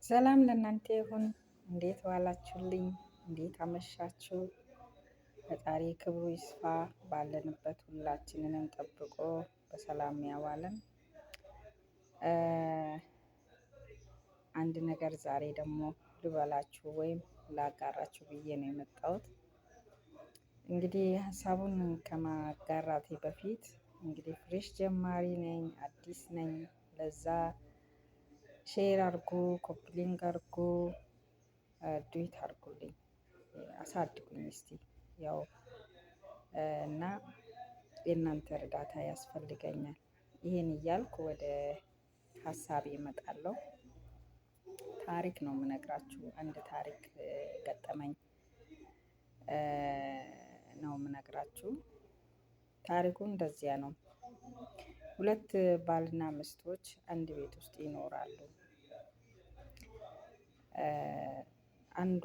ሰላም ለእናንተ ይሁን። እንዴት ዋላችሁልኝ? እንዴት አመሻችሁ? ፈጣሪ ክብሩ ይስፋ። ባለንበት ሁላችንንም ጠብቆ በሰላም ያዋለን። አንድ ነገር ዛሬ ደግሞ ልበላችሁ ወይም ላጋራችሁ ብዬ ነው የመጣሁት። እንግዲህ ሀሳቡን ከማጋራቴ በፊት እንግዲህ ፍሬሽ ጀማሪ ነኝ፣ አዲስ ነኝ። ለዛ ሼር አድርጉ፣ ኮፕሊንግ አድርጉ፣ ዱዊት አድርጉልኝ፣ አሳድጉኝ እስቲ ያው እና የእናንተ እርዳታ ያስፈልገኛል። ይህን እያልኩ ወደ ሀሳቤ እመጣለሁ። ታሪክ ነው የምነግራችሁ። አንድ ታሪክ ገጠመኝ ነው የምነግራችሁ። ታሪኩ እንደዚያ ነው። ሁለት ባልና ሚስቶች አንድ ቤት ውስጥ ይኖራሉ። አንዷ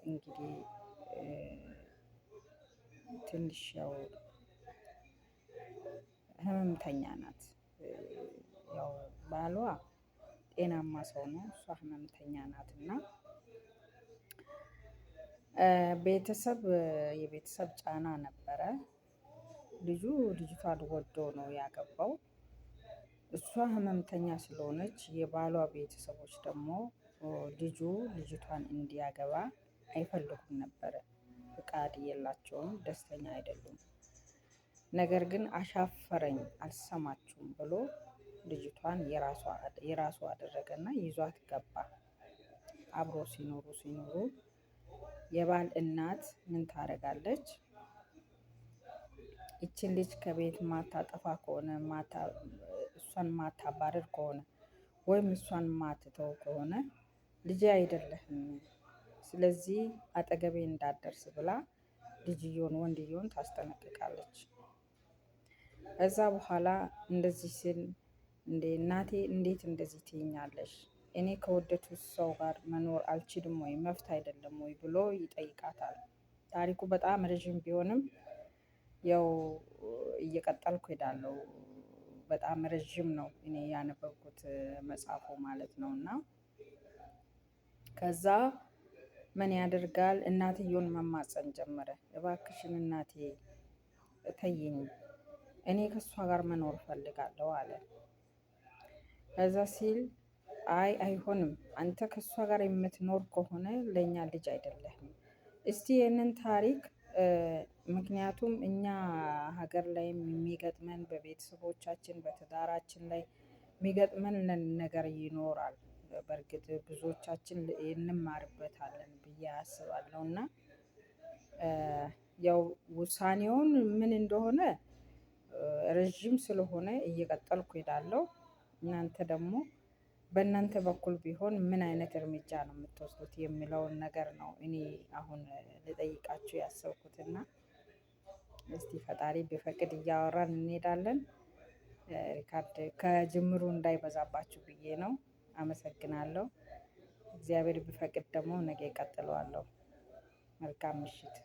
እንግዲህ ትንሽ ያው ህመምተኛ ናት። ያው ባሏ ጤናማ ሰው ነው፣ እሷ ህመምተኛ ናት እና የቤተሰብ ጫና ነበረ። ልጅቷን ወዶ ነው ያገባው። እሷ ህመምተኛ ስለሆነች የባሏ ቤተሰቦች ደግሞ ልጅቷን እንዲያገባ አይፈልጉም ነበረ። ፍቃድ የላቸውም፣ ደስተኛ አይደሉም። ነገር ግን አሻፈረኝ አልሰማችሁም ብሎ ልጅቷን የራሱ አደረገና ይዟት ገባ። አብሮ ሲኖሩ የባል እናት ምን ታደርጋለች? ይችን ልጅ ከቤት ማታጠፋ ከሆነ እሷን ማታባረር ከሆነ ወይም እሷን ማትተው ከሆነ ልጄ አይደለህም፣ ስለዚህ አጠገቤ እንዳትደርስ ብላ ወንድየውን ታስጠነቅቃለች። ከዛ በኋላ እንደዚህ ሲል እንዴ እናቴ እንዴት እንደዚህ ትይኛለሽ? እኔ ከወደድኩት ሰው ጋር መኖር አልችልም ወይ? መፍት አይደለም ወይ ብሎ ይጠይቃታል። ታሪኩ በጣም ረዥም ቢሆንም ያው እየቀጠልኩ ሄዳለሁ። በጣም ረዥም ነው እኔ ያነበብኩት መጽሐፉ ማለት ነው። እና ከዛ ምን ያደርጋል? እናትየውን መማፀን ጀመረ። እባክሽን እናቴ ተይኝ፣ እኔ ከእሷ ጋር መኖር እፈልጋለሁ አለ። ከዛ ሲል አይሆንም፣ አንተ ከእሷ ጋር የምትኖር ከሆነ ለእኛ ልጅ አይደለህም። እስቲ ይህንን ታሪክ ምክንያቱም እኛ ሀገር ላይም የሚገጥመን በቤተሰቦቻችን በትዳራችን ላይ የሚገጥመን ነገር ይኖራል። በእርግጥ ብዙዎቻችን እንማርበታለን ብዬ አስባለሁ። እና ያው ውሳኔውን ምን እንደሆነ ረዥም ስለሆነ እየቀጠልኩ ሄዳለሁ። እናንተ ደግሞ በእናንተ በኩል ቢሆን ምን አይነት እርምጃ ነው የምትወስዱት የሚለውን ነገር ነው እኔ አሁን ልጠይቃችሁ ያሰብኩትና እስቲ ፈጣሪ ቢፈቅድ እያወራን እንሄዳለን። ሪካርድ ከጅምሩ እንዳይበዛባችሁ ብዬ ነው። አመሰግናለሁ። እግዚአብሔር ቢፈቅድ ደግሞ ነገ እቀጥለዋለሁ። መልካም ምሽት።